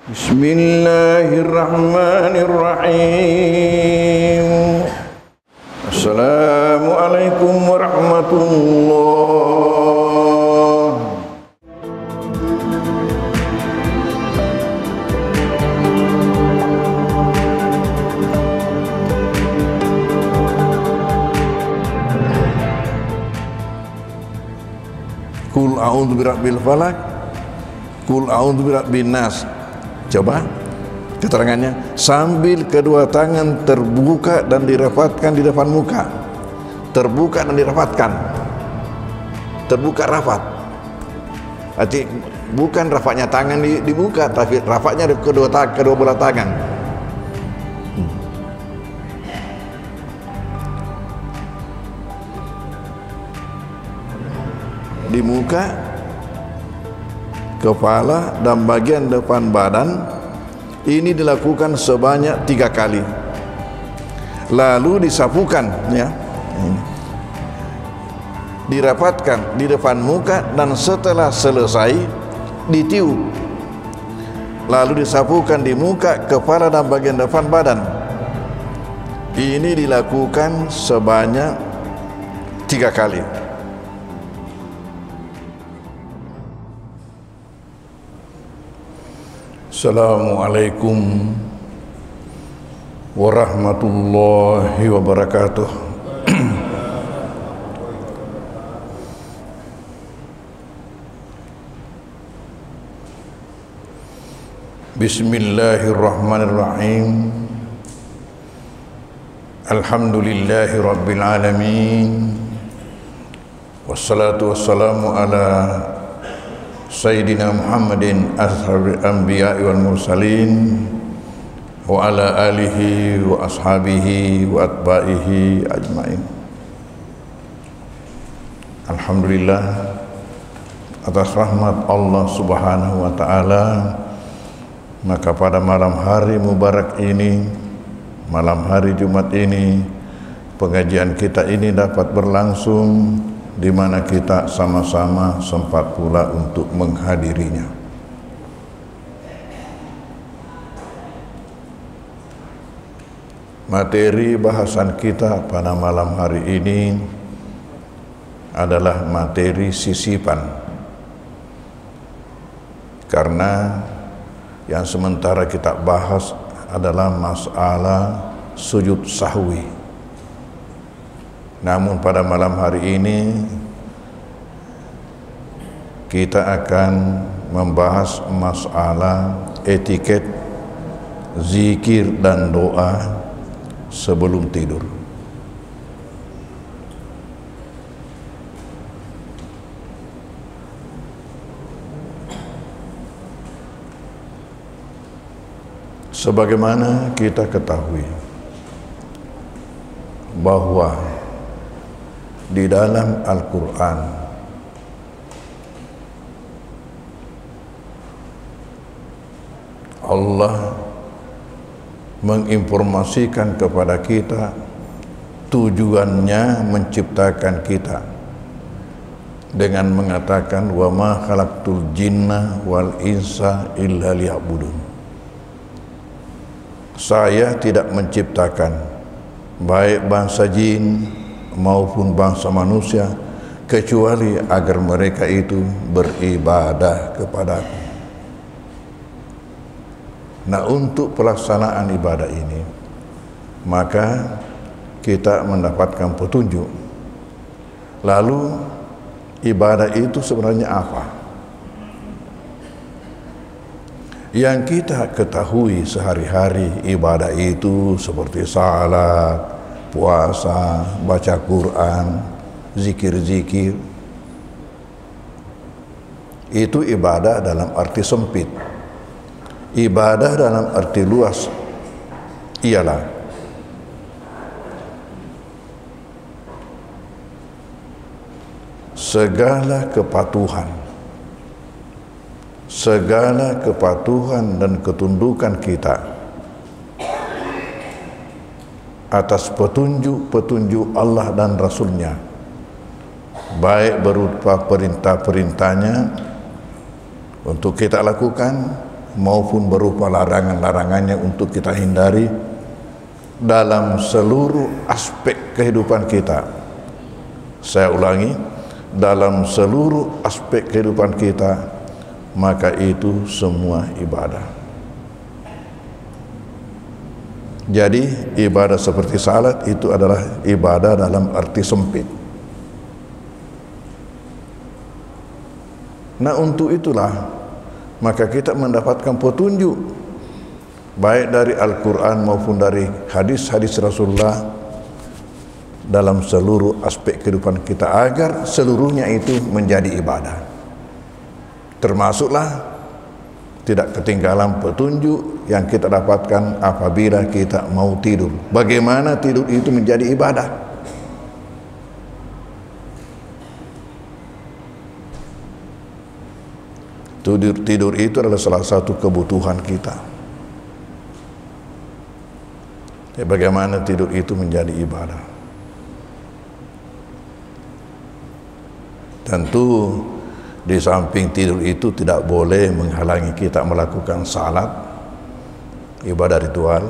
Bismillahirrahmanirrahim. Assalamualaikum warahmatullahi. Qul a'udzu birabbil falaq, qul a'udzu birabbin nas. Coba keterangannya, sambil kedua tangan terbuka dan dirapatkan di depan muka. Terbuka dan dirapatkan. Terbuka rapat. Arti bukan rapatnya tangan di muka, tapi rapatnya kedua belah tangan. Di muka, kepala dan bagian depan badan. Ini dilakukan sebanyak 3 kali. Lalu disapukan, ya, dirapatkan di depan muka, dan setelah selesai ditiup. Lalu disapukan di muka, kepala dan bagian depan badan. Ini dilakukan sebanyak 3 kali. Assalamualaikum warahmatullahi wabarakatuh. Bismillahirrahmanirrahim. Alhamdulillahi rabbil alamin. Wassalatu wassalamu ala Sayyidina Muhammadin ashabil anbiya'i wal mursalin wa ala alihi wa ashabihi wa atba'ihi ajma'in. Alhamdulillah atas rahmat Allah subhanahu wa ta'ala, maka pada malam hari mubarak ini, malam hari Jumat ini, pengajian kita ini dapat berlangsung, di mana kita sama-sama sempat pula untuk menghadirinya. Materi bahasan kita pada malam hari ini adalah materi sisipan, karena yang sementara kita bahas adalah masalah sujud sahwi. Namun pada malam hari ini kita akan membahas masalah etiket zikir dan doa sebelum tidur. Sebagaimana kita ketahui bahwa di dalam Al-Quran Allah menginformasikan kepada kita tujuannya menciptakan kita dengan mengatakan wa ma khalaqtul jinna wal insa illa liya'budun. Saya tidak menciptakan baik bangsa jin maupun bangsa manusia kecuali agar mereka itu beribadah kepadaku. Nah, untuk pelaksanaan ibadah ini maka kita mendapatkan petunjuk. Lalu ibadah itu sebenarnya apa? Yang kita ketahui sehari-hari ibadah itu seperti salat, puasa, baca Quran, zikir-zikir. Itu ibadah dalam arti sempit. Ibadah dalam arti luas ialah segala kepatuhan dan ketundukan kita atas petunjuk-petunjuk Allah dan Rasulnya, baik berupa perintah-perintahnya untuk kita lakukan maupun berupa larangan-larangannya untuk kita hindari dalam seluruh aspek kehidupan kita. Saya ulangi, dalam seluruh aspek kehidupan kita, maka itu semua ibadah. Jadi ibadah seperti salat itu adalah ibadah dalam arti sempit. Nah, untuk itulah maka kita mendapatkan petunjuk baik dari Al-Quran maupun dari hadis-hadis Rasulullah dalam seluruh aspek kehidupan kita agar seluruhnya itu menjadi ibadah. Termasuklah tidak ketinggalan petunjuk yang kita dapatkan apabila kita mau tidur. Bagaimana tidur itu menjadi ibadah? Tidur itu adalah salah satu kebutuhan kita. Bagaimana tidur itu menjadi ibadah? Tentu di samping tidur itu tidak boleh menghalangi kita melakukan salat, ibadah ritual.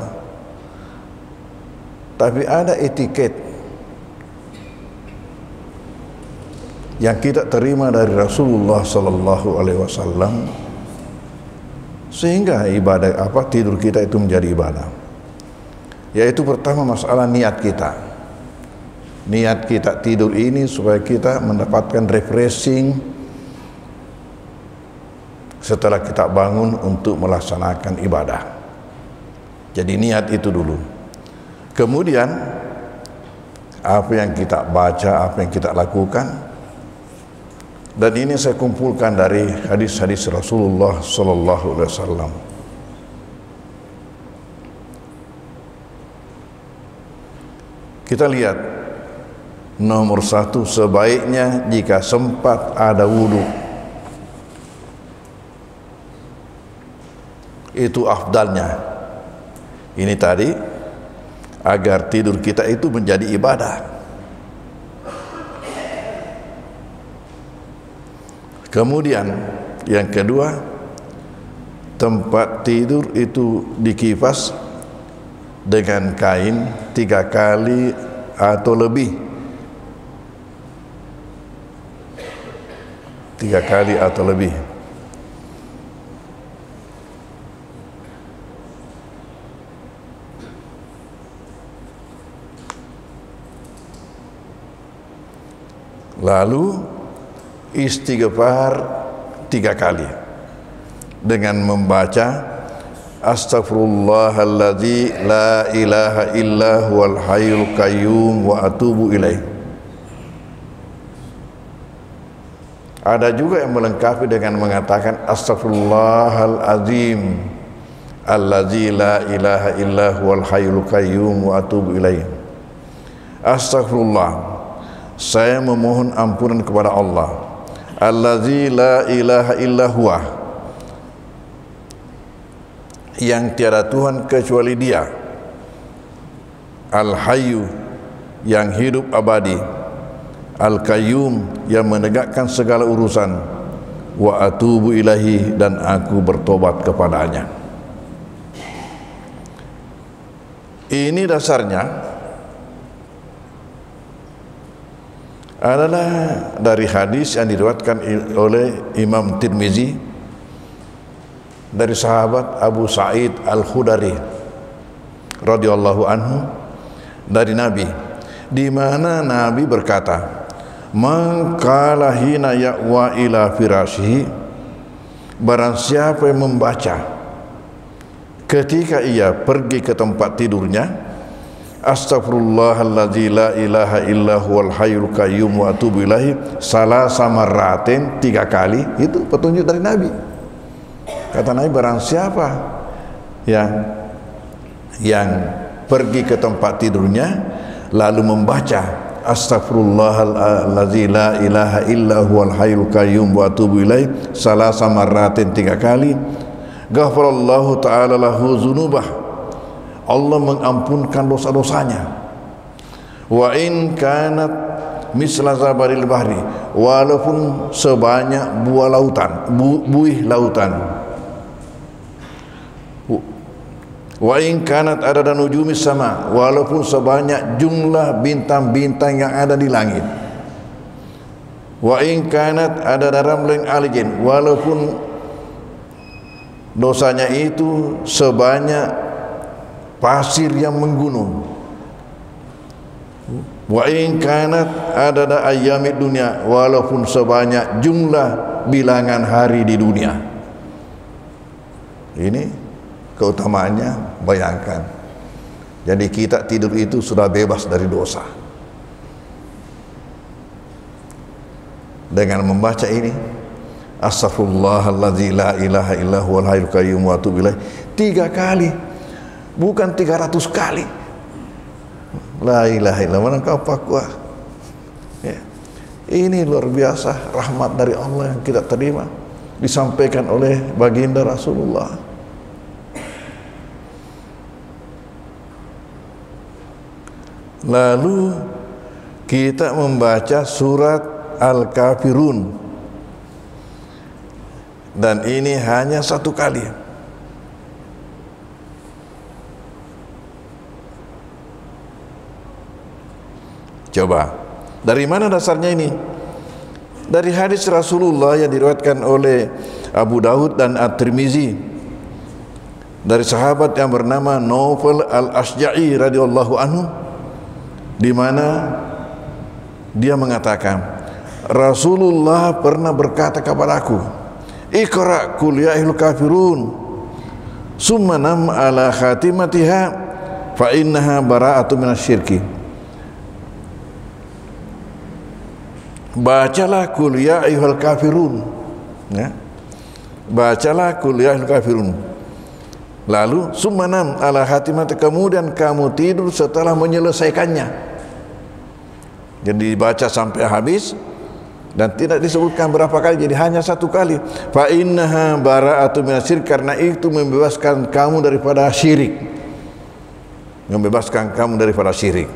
Tapi ada etiket yang kita terima dari Rasulullah sallallahu alaihi wasallam sehingga ibadah tidur kita itu menjadi ibadah. Yaitu pertama masalah niat kita. Niat kita tidur ini supaya kita mendapatkan refreshing setelah kita bangun untuk melaksanakan ibadah. Jadi niat itu dulu. Kemudian apa yang kita baca, apa yang kita lakukan. Dan ini saya kumpulkan dari hadis-hadis Rasulullah sallallahu alaihi wasallam. Kita lihat nomor satu, sebaiknya jika sempat ada wudu. Itu afdalnya. Ini tadi agar tidur kita itu menjadi ibadah. Kemudian yang kedua, tempat tidur itu dikipas dengan kain 3 kali atau lebih. 3 kali atau lebih. Lalu istighfar 3 kali dengan membaca Astaghfirullahalladzi la ilaha illa huwal hayyul qayyum wa atubu ilaih. Ada juga yang melengkapi dengan mengatakan Astaghfirullahalazim alladzi la ilaha illa huwal hayyul qayyum wa atubu ilaih. Astagfirullah, saya memohon ampunan kepada Allah alladzi la ilaha illa huwa, yang tiada Tuhan kecuali Dia, Al-Hayyu, yang hidup abadi, Al-Qayyum, yang menegakkan segala urusan, wa atubu ilahi, dan aku bertobat kepadanya. Ini dasarnya adalah dari hadis yang diriwayatkan oleh Imam Tirmizi dari sahabat Abu Sa'id Al-Khudri radhiyallahu anhu dari Nabi, di mana Nabi berkata, "Man qala hina ya'wa ila firashihi", barang siapa yang membaca ketika ia pergi ke tempat tidurnya, Astaghfirullahalladzi la ilaha illa huwal hayyul qayyum wa atubu ilaihi salasa marratin, 3 kali. Itu petunjuk dari Nabi. Kata Nabi, barang siapa yang pergi ke tempat tidurnya lalu membaca Astaghfirullahalladzi la ilaha illa huwal hayyul qayyum wa atubu ilaihi salasa marratin, 3 kali, ghafarallahu ta'ala lahu dzunubah, Allah mengampunkan dosa-dosanya. Wa in kanat misla zabaril bahri, walaupun sebanyak buih lautan. Wa in kanat adada nujumis sama, walaupun sebanyak jumlah bintang-bintang yang ada di langit. Wa in kanat adada ramlin alijin, walaupun dosanya itu sebanyak pasir yang menggunung. Wa in kanat adada ayyamid dunia, walaupun sebanyak jumlah bilangan hari di dunia. Ini keutamaannya, bayangkan. Jadi kita tidur itu sudah bebas dari dosa. Dengan membaca ini, astaghfirullahalladzi la ilaha illa huwal hayyul qayyum wa atubu ilaih, 3 kali, bukan 300 kali. La ilaha illallah, mana kau pakwa. Ya. Ini luar biasa rahmat dari Allah yang kita terima, disampaikan oleh baginda Rasulullah. Lalu kita membaca surat Al-Kafirun, dan ini hanya 1 kali. Coba, dari mana dasarnya ini? Dari hadis Rasulullah yang diriwayatkan oleh Abu Daud dan At-Tirmizi dari sahabat yang bernama Naufal Al-Asja'i radhiyallahu anhu, di mana dia mengatakan, Rasulullah pernah berkata kepadaku, Iqra' qul ya ayyuhal kafirun summa nam ala khatimatiha fa innaha bara'atu minasyirki. Bacalah qul ya ayyuhal kafirun, ya. Bacalah qul ya ayyuhal kafirun. Lalu summa nam ala khatimati, kemudian kamu tidur setelah menyelesaikannya. Jadi dibaca sampai habis dan tidak disebutkan berapa kali, jadi hanya 1 kali. Fa innaha bara'atu minasyirk, karena itu membebaskan kamu daripada syirik. Membebaskan kamu daripada syirik.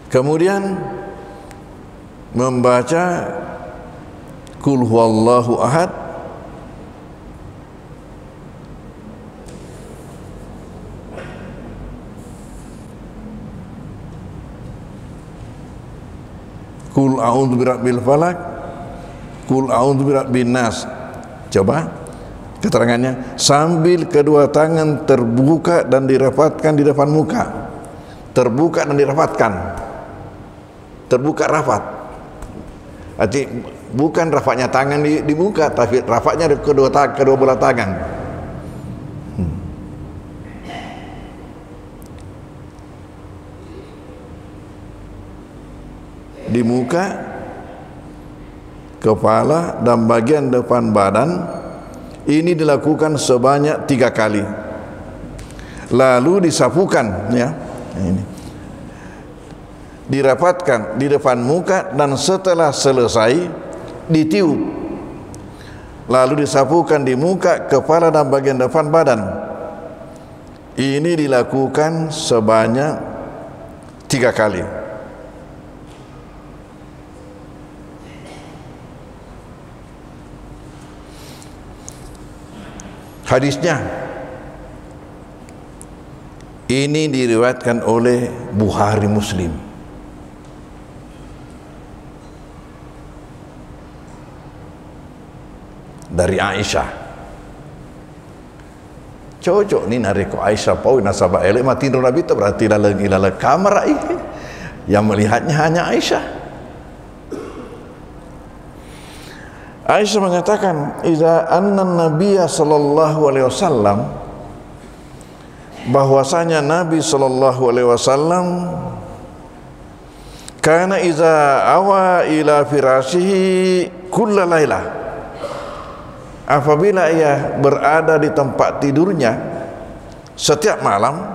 Kemudian membaca Qul huwallahu ahad, Qul a'udzu birabbil falaq, Qul a'udzu birabbin nas. Coba keterangannya, sambil kedua tangan terbuka dan dirapatkan di depan muka. Terbuka dan dirapatkan. Terbuka rapat. Arti bukan rafaknya tangan di muka, tapi rafaknya kedua belah tangan. Di muka, kepala dan bagian depan badan. Ini dilakukan sebanyak 3 kali. Lalu disapukan, ya. Ini dirapatkan di depan muka, dan setelah selesai ditiup. Lalu disapukan di muka, kepala dan bagian depan badan. Ini dilakukan sebanyak 3 kali. Hadisnya ini diriwayatkan oleh Bukhari Muslim. Dari Aisyah. Cocok ni nariko Aisyah pau nasabah elek mati Nabi itu berarti dalam ilal kamar yang melihatnya hanya Aisyah. Aisyah mengatakan, "Iza anna Nabiyya sallallahu alaihi wasallam," bahwasanya Nabi sallallahu alaihi wasallam kana iza awa ila firashihi kulla lailah, apabila ia berada di tempat tidurnya setiap malam,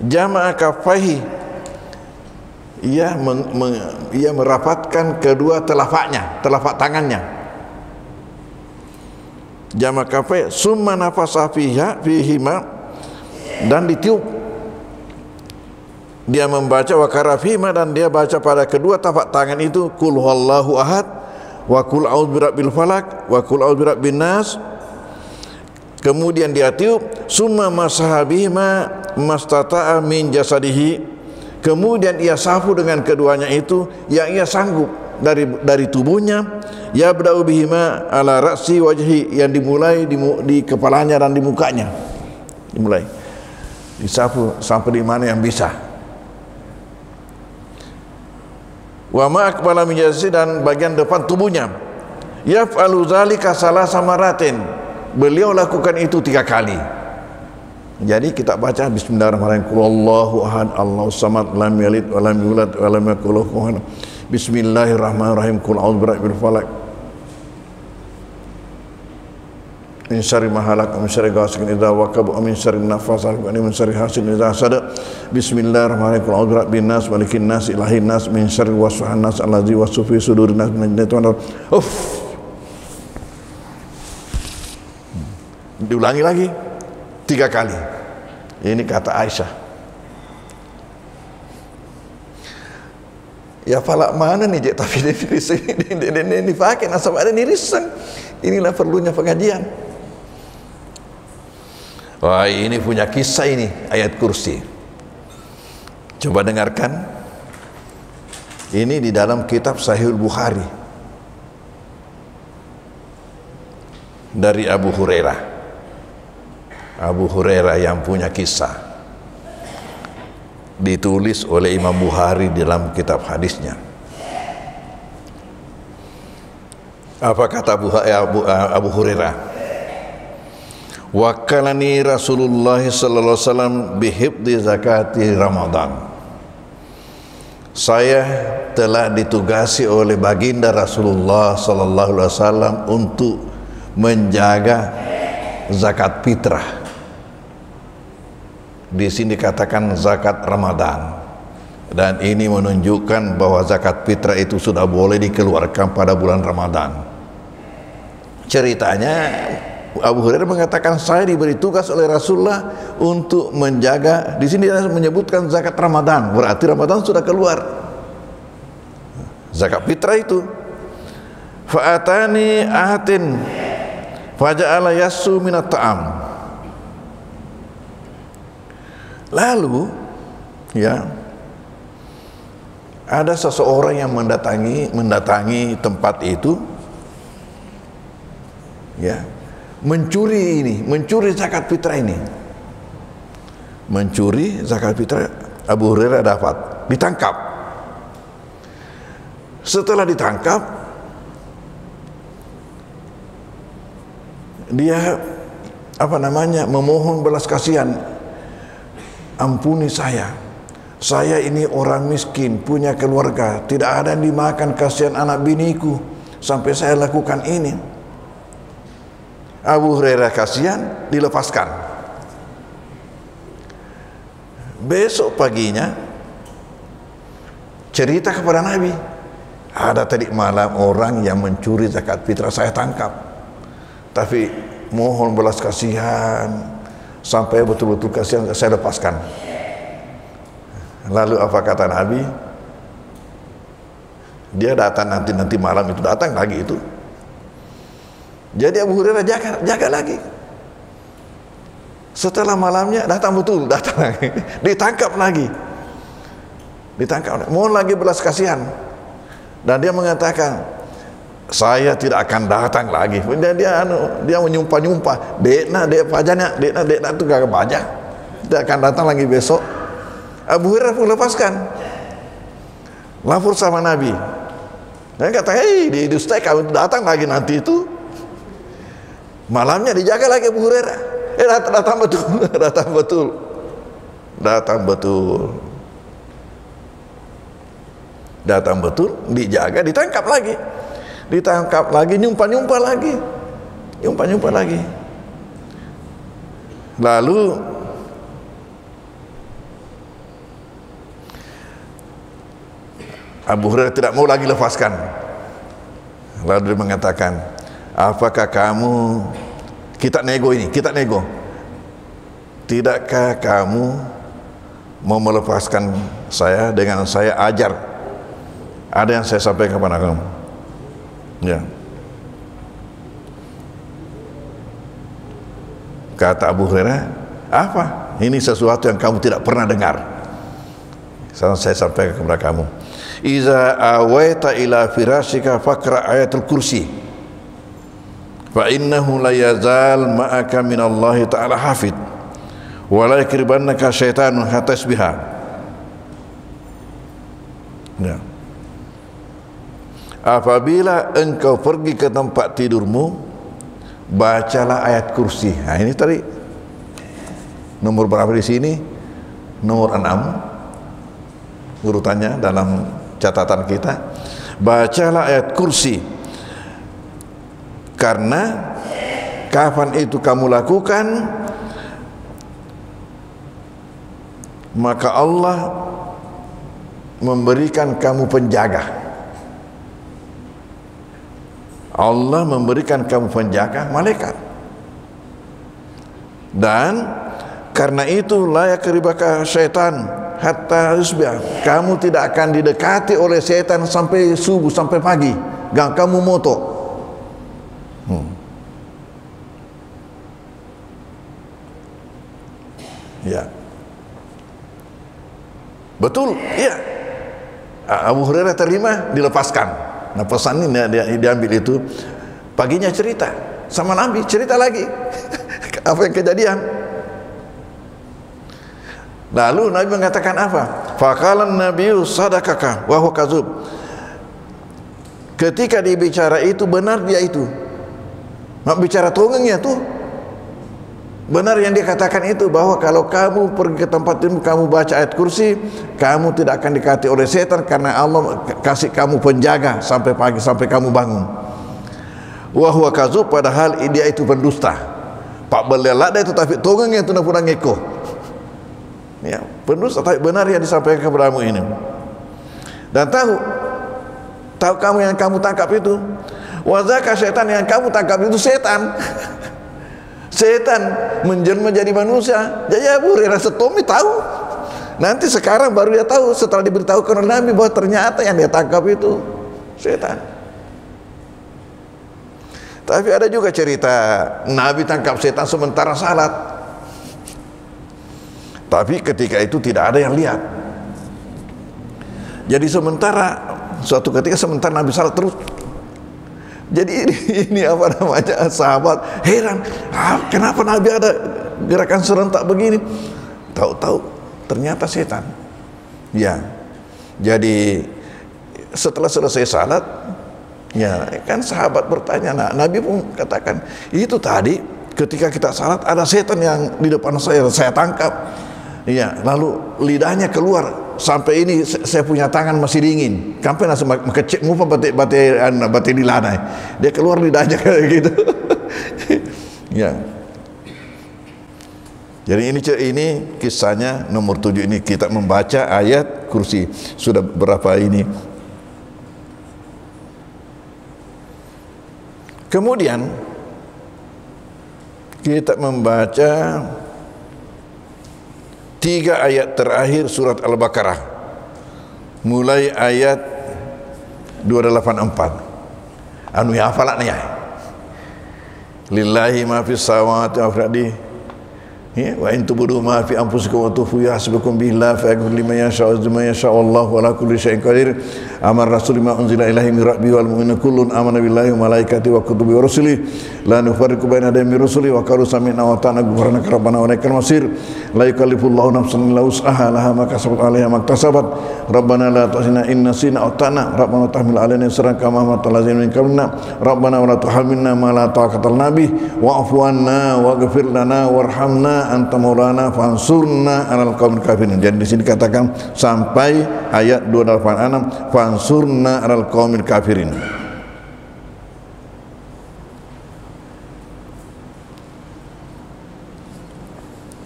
jama'a kaffaihi, ia merapatkan kedua telapak tangannya, jama' kaffai, summa nafasa fihima, dan ditiup. Dia membaca wa karafima, dan dia baca pada kedua telapak tangan itu Qul huwallahu ahad wa qul a'udzu birabbil falaq wa qul a'udzu birabbin nas. Kemudian dia tiup, summa masahabihima mastata'a min jasadihi. Kemudian ia sapu dengan keduanya itu yang ia sanggup dari tubuhnya. Yabda'u bihima ala ra'si wajhi, yang dimulai di kepalanya dan di mukanya. Dimulai disapu sampai di mana yang bisa. Wa ma aqbala min jasadi, dan bagian depan tubuhnya. Yaf'alu dzalika salasa maratin. Beliau lakukan itu 3 kali. Jadi kita baca bismillahirrahmanirrahim. Qul huwallahu ahad, Allahus samad, lam yalid wa lam yulad wa lam yakul lahu kufuwan ahad. Bismillahirrahmanirrahim. Qul a'udzu birabbil falaq min syarri ma khalaq, min syarri ghasiqin idza waqab, min syarri naffasat wa min syarri hasidin idza hasad. Bismillahirrahmanirrahim. Qul a'udzu birabbin nas, malikin nas, ilahin nas, min syarri waswasin nas allazi yuwaswisu fi sudurin nas min syaitanir rajim. Diulangi lagi 3 kali. Ini kata Aisyah. Ya falak mana nih Jek, tapi ini pakai nasab ada nirisan. Inilah perlunya pengajian. Wah, ini punya kisah ini, ayat kursi. Coba dengarkan. Ini di dalam kitab Sahih Bukhari dari Abu Hurairah. Abu Hurairah yang punya kisah, ditulis oleh Imam Bukhari dalam kitab hadisnya. Apa kata Abu Hurairah? Wakalani Rasulullah sallallahu alaihi wasallam bihifdzi zakati Ramadan. Saya telah ditugasi oleh baginda Rasulullah sallallahu alaihi wasallam untuk menjaga zakat fitrah. Di sini dikatakan zakat Ramadan, dan ini menunjukkan bahwa zakat fitrah itu sudah boleh dikeluarkan pada bulan Ramadan. Ceritanya Abu Hurairah mengatakan saya diberi tugas oleh Rasulullah untuk menjaga. Di sini dia menyebutkan zakat Ramadan, berarti Ramadan sudah keluar. Zakat fitrah itu. Fa'atani ahatin faja'ala yasu minat ta'am. Lalu ya, ada seseorang yang mendatangi tempat itu, ya, mencuri zakat fitrah ini. Mencuri zakat fitrah. Abu Hurairah dapat, ditangkap. Setelah ditangkap, dia memohon belas kasihan. Ampuni saya ini orang miskin, punya keluarga, tidak ada yang dimakan, kasihan anak biniku, sampai saya lakukan ini. Abu Hurairah kasihan, dilepaskan. Besok paginya cerita kepada Nabi, ada tadi malam orang yang mencuri zakat fitrah, saya tangkap, tapi mohon belas kasihan, sampai betul-betul kasihan, saya lepaskan. Lalu apa kata Nabi? Dia datang nanti malam itu, datang lagi itu. Jadi Abu Hurairah jaga lagi. Setelah malamnya datang lagi, ditangkap lagi. Mohon lagi belas kasihan. Dan dia mengatakan, saya tidak akan datang lagi. Dia menyumpah-nyumpah, dekna itu gak pajak, tidak akan datang lagi besok. Abu Hurairah pun lepaskan, lapor sama Nabi. Dan kata, hei, didustai, kamu datang lagi nanti itu. Malamnya dijaga lagi Abu Hurairah. Datang betul, dijaga, ditangkap lagi, nyumpah lagi. Lalu Abu Hurairah tidak mau lagi lepaskan. Lalu dia mengatakan, apakah kamu, kita nego, tidakkah kamu mau melepaskan saya dengan saya ajar? Ada yang saya sampaikan kepada kamu. Ya. Kata Abu Hurairah, apa? Ini sesuatu yang kamu tidak pernah dengar. Saya sampaikan kepada kamu. Iza awaita ila firashika faqra ayatul kursi. Fa innahu la yazal ma'aka minallahi ta'ala hafid. Wa la yakribannaka syaitanun hatta tasbiha. Ya. Apabila engkau pergi ke tempat tidurmu, bacalah ayat kursi. Nah, ini tadi nomor berapa di sini? Nomor 6 urutannya dalam catatan kita. Bacalah ayat kursi, karena kapan itu kamu lakukan, maka Allah memberikan kamu penjaga. Allah memberikan kamu penjaga malaikat. Dan karena itu la yakribaka syaitan hatta yusbih. Kamu tidak akan didekati oleh setan sampai subuh, sampai pagi. Gang kamu moto. Ya. Betul, iya. Abu Hurairah terima, dilepaskan. Nah, pesan ini dia diambil itu. Paginya cerita sama Nabi, cerita lagi apa yang kejadian. Lalu Nabi mengatakan apa? Faqalan nabiyyu sadaqaka wa huwa kadzub. Ketika dibicara itu benar dia itu. Mak bicara tongengnya tuh. Benar yang dia katakan itu, bahwa kalau kamu pergi ke tempat itu, kamu baca ayat kursi, kamu tidak akan dikati oleh setan, karena Allah kasih kamu penjaga sampai pagi, sampai kamu bangun. Wa huwa kadzub, padahal dia itu pendusta. Pak belelada itu tapi tongengnya itu nak pulang ngeko. Ya, pendusta, tapi benar yang disampaikan kepadamu ini. Dan tahu kamu yang kamu tangkap itu, wazaka setan, yang kamu tangkap itu setan. Setan menjelma jadi manusia. Jadi Abu Hurairah setomi tahu. Nanti sekarang baru dia tahu, setelah diberitahukan oleh Nabi bahwa ternyata yang dia tangkap itu setan. Tapi ada juga cerita Nabi tangkap setan sementara salat. Tapi ketika itu tidak ada yang lihat. Jadi suatu ketika sementara Nabi salat terus. Jadi ini apa namanya, sahabat heran, kenapa Nabi ada gerakan serentak begini? Tahu-tahu ternyata setan. Ya, jadi setelah selesai salat, ya kan sahabat bertanya, nah Nabi pun katakan, itu tadi ketika kita salat ada setan yang di depan saya tangkap. Ya, lalu lidahnya keluar sampai ini, saya punya tangan masih dingin. Kampen langsung kecek mupa batik di lanai. Dia keluar lidahnya kayak gitu. Ya. Jadi ini kisahnya nomor 7 ini, kita membaca ayat kursi. Sudah berapa ini? Kemudian kita membaca 3 ayat terakhir surat Al-Baqarah, mulai ayat 284. Anu ya hafal ya. Lillahi ma fis samawati wa fil ardi. Ya, wa in tubudu ma fi anfusikum wa tukhfu yahsibukum billahi fa yaghfiru liman yasha'u wa man yasha'u wallahu ala kulli syai'in qadir. Amar rasul ma unzila ilaihi min rabbi wal mu'minun kullun amana billahi wa malaikatihi wa kutubihi wa rusulihi la nufarriqu baina ahadin min rusulihi wa qalu sami'na wa ata'na ghufranaka rabbana wa ilaikal masir. La yukallifullahu nafsan illa wus'aha laha ma kasabat 'alaiha ma iktasabat. Rabbana la tu'akhidhna in nasina aw akhtana. Rabbana tahmil 'alaina isran kama hamaltahu 'alal ladzina min qablina. Rabbana wa la tuhammilna ma la taqata lana bih wa'fu 'anna waghfir lana warhamna anta maulana fansurna 'alal qaumil kafirin. Jadi di sini katakan sampai ayat 286, fansurna 'alal qaumil kafirin.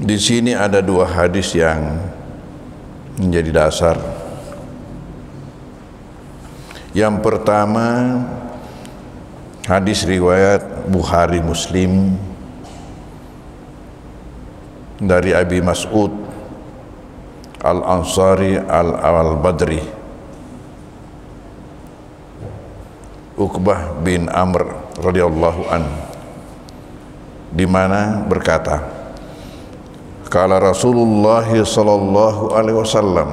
Di sini ada 2 hadis yang menjadi dasar. Yang pertama, hadis riwayat Bukhari Muslim dari Abi Mas'ud Al-Ansari Al-Badri. Uqbah bin Amr radhiyallahu an, di mana berkata, kala Rasulullah sallallahu alaihi wasallam,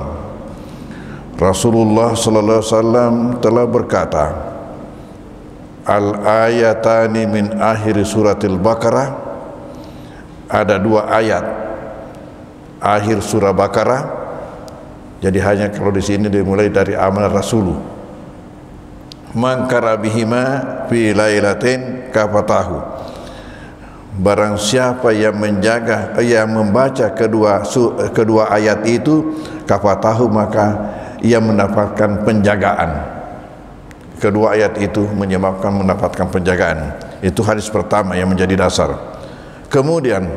Rasulullah sallallahu alaihi wasallam telah berkata, al ayatani min akhir suratil Baqarah, ada dua ayat akhir surah Baqarah. Jadi hanya kalau di sini dimulai dari amal Rasul. Man karabihima fi lailatin kafatahu. Barang siapa yang menjaga, yang membaca kedua ayat itu, kafatahu, maka ia mendapatkan penjagaan. Kedua ayat itu menyebabkan mendapatkan penjagaan. Itu hadis pertama yang menjadi dasar. Kemudian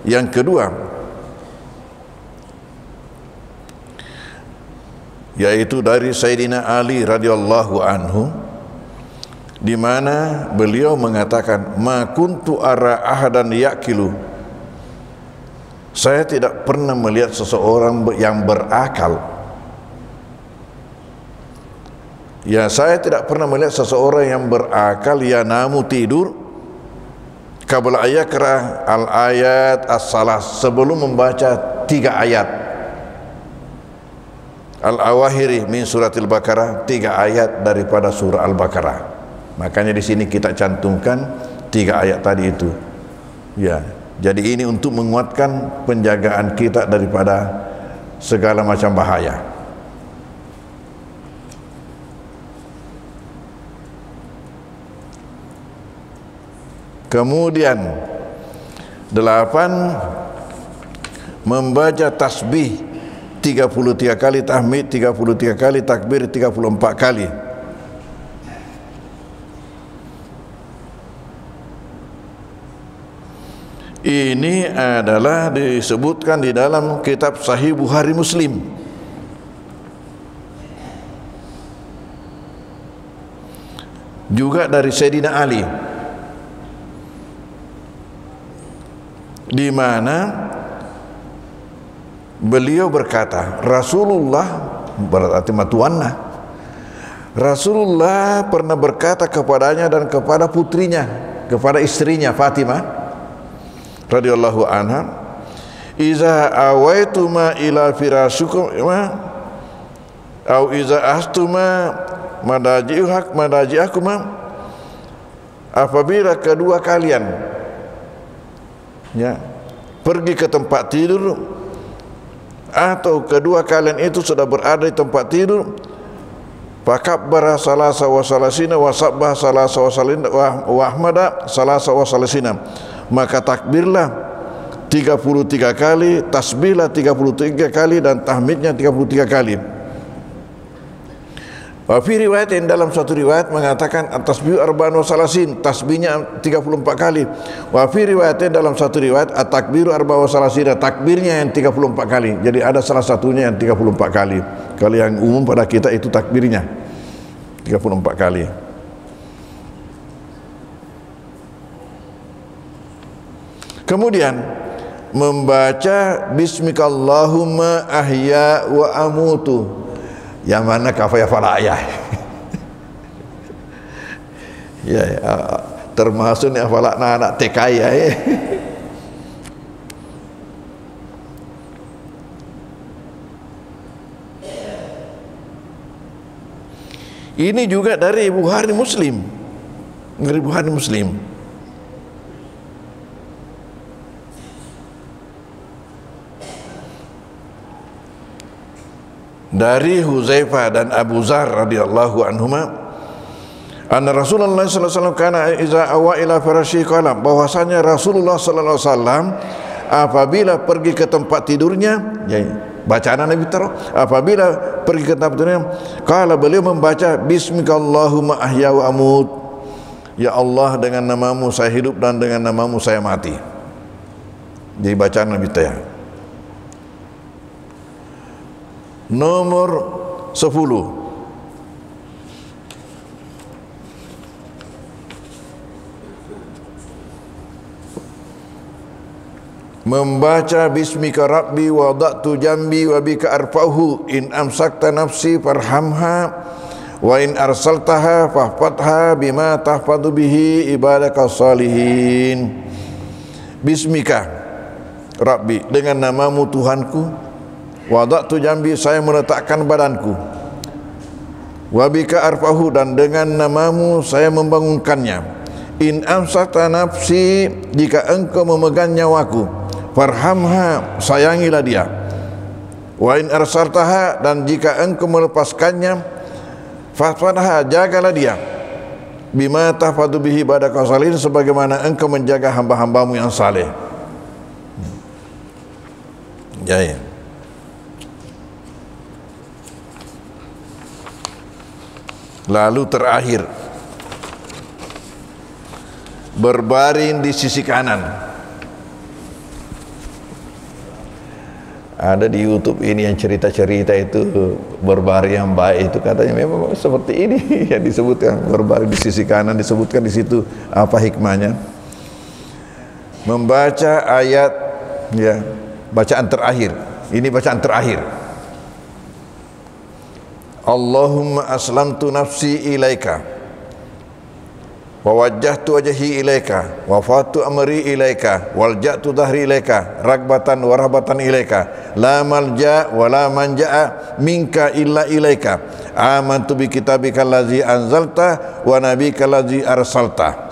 yang kedua, yaitu dari Sayyidina Ali radhiyallahu anhu, di mana beliau mengatakan, ma kuntu ara ahadan yaqilu, saya tidak pernah melihat seseorang yang berakal. Ya, saya tidak pernah melihat seseorang yang berakal yanamu tidur qabla ayakra al ayat as-salas, sebelum membaca 3 ayat al-awahiri min suratil Baqarah, 3 ayat daripada surah Al-Baqarah. Makanya di sini kita cantumkan 3 ayat tadi itu. Ya, jadi ini untuk menguatkan penjagaan kita daripada segala macam bahaya. Kemudian 8, membaca tasbih 33 kali, tahmid 33 kali, takbir 34 kali. Ini adalah disebutkan di dalam kitab Sahih Bukhari Muslim. Juga dari Sayyidina Ali, di mana beliau berkata, Rasulullah, berarti matuanna, Rasulullah pernah berkata kepadanya dan kepada putrinya, kepada istrinya Fatimah radhiyallahu anha, iza awaituma ila firasyikum au iza astuma madaji'akuma, apabila kedua kalian ya pergi ke tempat tidur, atau kedua kalian itu sudah berada di tempat tidur, fakabbara salasa wa salasina wa sabbah salasa wa salina wa ahmada salasa wa salasina, maka takbirlah 33 kali, tasbihlah 33 kali, dan tahmidnya 33 kali. Wa fi riwayatin, dalam suatu riwayat mengatakan at-tasbih arba'an wa salasin, tasbihnya 34 kali. Wa fi riwayatin, dalam satu riwayat at-takbiru arba'an wa salasina, takbirnya yang 34 kali. Jadi ada salah satunya yang 34 kali. Kalau yang umum pada kita itu takbirnya 34 kali. Kemudian membaca bismikallahumma ahya wa amutu, yang mana kafaya falayah. Ya, termasuk ni hafal anak TK ya. Ini juga dari Bukhari Muslim. Dari Bukhari Muslim. Dari Huzaifah dan Abu Zar radhiyallahu anhuma, anna Rasulullah sallallahu alaihi wasallam kana iza awa ila firasyi qala, bahwasanya Rasulullah sallallahu alaihi wasallam apabila pergi ke tempat tidurnya, ya, bacaan Nabi taruh, apabila pergi ke tempat tidurnya, qala, beliau membaca bismikallahumma ahya wa amut, ya Allah, dengan namamu saya hidup dan dengan namamu saya mati. Jadi bacaan Nabi taruh. Nomor 10, membaca bismika rabbi wada'tu jambi wa bika arfa'uhu in amsakta nafsi farhamha wa in arsaltaha fahfadha bima tahfadu bihi ibadaka salihin. Bismika Rabbi, dengan namamu Tuhanku, wada'tu jambi, saya meletakkan badanku, wabika arfahu, dan dengan namamu saya membangunkannya. In amsakta nafsi, jika engkau memegang nyawaku, farhamha, sayangilah dia. Wa in arsaltaha, dan jika engkau melepaskannya, fahfadha, jagalah dia. Bima tahfadu bihi ibadaka salihin, sebagaimana engkau menjaga hamba-hambamu yang saleh. Ya. Lalu terakhir, berbaring di sisi kanan. Ada di YouTube ini yang cerita-cerita itu berbaring yang baik itu, katanya memang seperti ini yang disebutkan, berbaring di sisi kanan, disebutkan di situ apa hikmahnya. Membaca ayat, ya, bacaan terakhir. Ini bacaan terakhir. Allahumma aslamtu nafsi ilaika wa wajjahtu wajhi ilaika wa fatu amri ilaika walja'tu dhahri ilaika ragbatan wa rahbatan ilaika la malja wa la manja'a minka illa ilaika amantu bi kitabika allazi anzalta wa nabika allazi arsalta.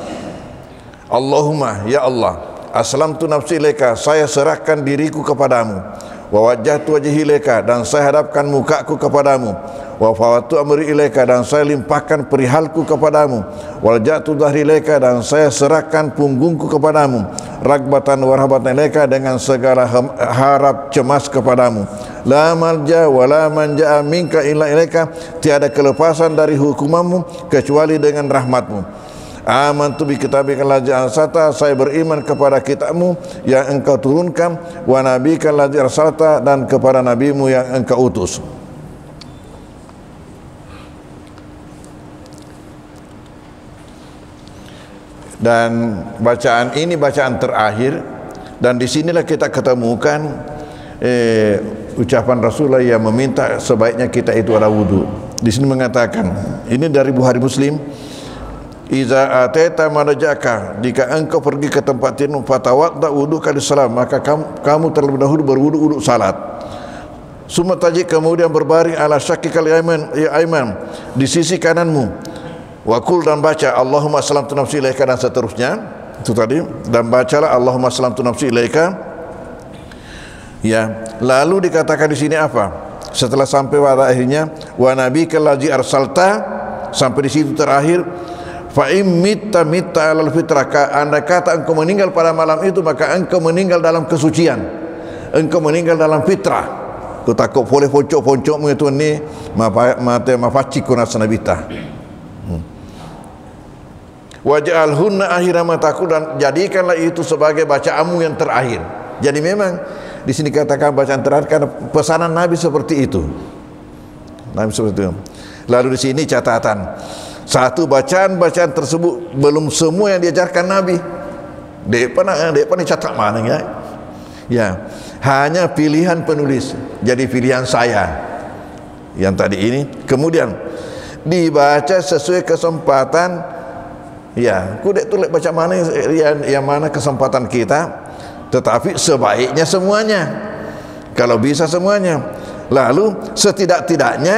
Allahumma, ya Allah, aslamtu nafsi ilaika, saya serahkan diriku kepadamu, wa wajjahtu wajhi ilaika, dan saya hadapkan mukaku kepadamu, wa fawatu amri ilaika, dan saya limpahkan perihalku kepadamu, wal ja'tu dhahri ilaika, dan saya serahkan punggungku kepadamu, ragbatan wa rahbatan ilaika, dengan segala harap cemas kepadamu, la malja wa la manja'a minka illa ilaika, tiada kelepasan dari hukumanmu kecuali dengan rahmatmu. Amantu bi kitabika allazi anzalta, saya beriman kepada kitabmu yang engkau turunkan, wa nabika allazi arsalta, dan kepada nabimu yang engkau utus. Dan bacaan ini bacaan terakhir, dan disinilah kita ketemukan ucapan Rasulullah yang meminta sebaiknya kita itu ada wudu. Di sini mengatakan, ini dari Bukhari Muslim, iza ateta manajaka, jika engkau pergi ke tempat tidur, fatawadda wuduka lis-salat, maka kamu terlebih dahulu berwudu wudu salat. Summa tajid, kemudian berbaring ala syakikal aiman, di sisi kananmu. Wakul, dan baca Allahumma aslamtu nafsi ilaika, dan seterusnya itu tadi, dan bacalah Allahumma aslamtu nafsi ilaika. Ya, lalu dikatakan di sini apa? Setelah sampai pada akhirnya, wa nabika allazi arsalta, sampai di situ terakhir, fa imitta mitta alal fitrah, andai kata engkau meninggal pada malam itu, maka engkau meninggal dalam kesucian, engkau meninggal dalam fitrah. Ku takut boleh poncok-poncokmu itu ni mate mafaci kunas nabita. Waj'alhunna akhira mataku, dan jadikanlah itu sebagai bacaanmu yang terakhir. Jadi memang di sini katakan bacaan terakhir karena pesanan Nabi seperti itu. Nabi seperti itu. Lalu di sini catatan, satu, bacaan-bacaan tersebut belum semua yang diajarkan Nabi. Dek pernah catat mana ya? Ya, hanya pilihan penulis. Jadi pilihan saya yang tadi ini, kemudian dibaca sesuai kesempatan. Ya, kudek tulis baca mana yang mana kesempatan kita, tetapi sebaiknya semuanya, kalau bisa semuanya. Lalu setidak-tidaknya,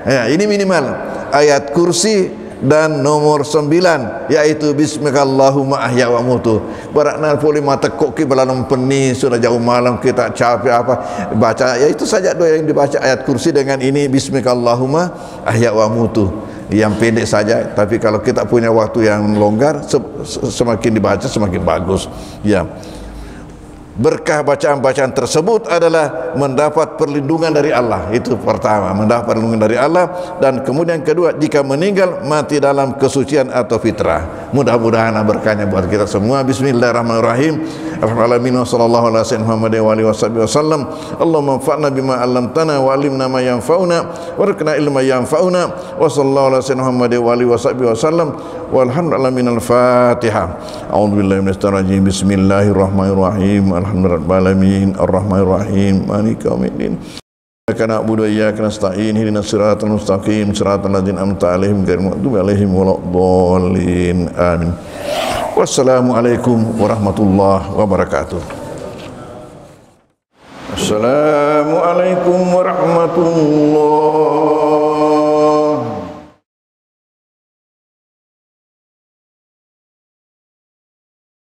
ya, ini minimal ayat kursi dan nomor 9, yaitu bismikallahumma ahya wa mutu. Barakna boleh mata kok ki belalom peni, sudah jauh malam kita capek apa baca, ya itu saja doa yang dibaca, ayat kursi dengan ini bismikallahumma ahya wa mutu. Yang pendek saja, tapi kalau kita punya waktu yang longgar, semakin dibaca semakin bagus. Ya, berkah bacaan-bacaan tersebut adalah mendapat perlindungan dari Allah. Itu pertama, mendapat perlindungan dari Allah. Dan kemudian kedua, jika meninggal mati dalam kesucian atau fitrah. Mudah-mudahan berkahnya buat kita semua. Bismillahirrahmanirrahim. Alhamdulillah, sallallahu alaihi wasallam Muhammad wa alihi wasallam. Allahumma anfa'na bima 'allamtana wa 'allimna ma yanfa'una warzuqna ilma yanfa'una, wa sallallahu alaihi wasallam Muhammad wa alihi wasallam. Walhamdulillah minal Fatihah. A'udzubillahi minasyaitonir rajim. Bismillahirrahmanirrahim. Alhamdulillahirabbil alamin arrahmanirrahim maliki yaumiddin. Iyyaka na'budu wa iyyaka nasta'in ihdinas siratal mustaqim siratal ladzina an'amta 'alaihim ghairil maghdubi 'alaihim waladdallin amin. Wassalamualaikum warahmatullahi wabarakatuh. Assalamualaikum warahmatullahi